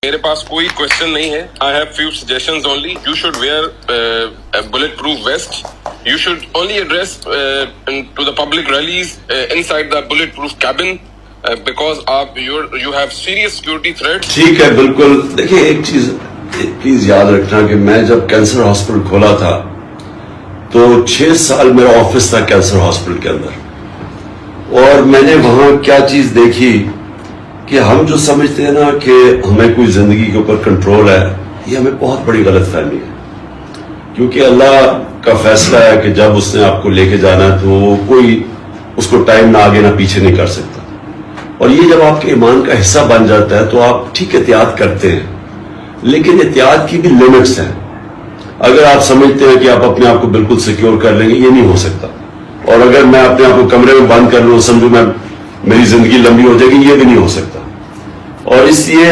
میرے پاس کوئی کوشچن نہیں ہے. I have few suggestions only. You should wear a bulletproof vest. You should only address to the public rallies inside the bulletproof cabin because you have serious security threats. ٹھیک ہے, بالکل. دیکھیں ایک چیز پلیز یاد رکھنا کہ میں جب کینسر ہاسپٹل کھولا تھا تو 6 سال میرا آفس تھا کینسر ہاسپٹل کے اندر, اور میں نے وہاں کیا چیز دیکھی کہ ہم جو سمجھتے ہیں نا کہ ہمیں کوئی زندگی کے اوپر کنٹرول ہے, یہ ہمیں بہت بڑی غلط فہمی ہے. کیونکہ اللہ کا فیصلہ ہے کہ جب اس نے آپ کو لے کے جانا ہے تو کوئی اس کو ٹائم نہ آگے نہ پیچھے نہیں کر سکتا. اور یہ جب آپ کے ایمان کا حصہ بن جاتا ہے تو آپ ٹھیک احتیاط کرتے ہیں, لیکن احتیاط کی بھی لمٹس ہیں. اگر آپ سمجھتے ہیں کہ آپ اپنے آپ کو بالکل سیکیور کر لیں گے, یہ نہیں ہو سکتا. اور اگر میں اپنے آپ کو کمرے میں بند کر لوں, سمجھو میں میری زندگی لمبی ہو جائے گی, یہ بھی نہیں ہو سکتا. اور اس لیے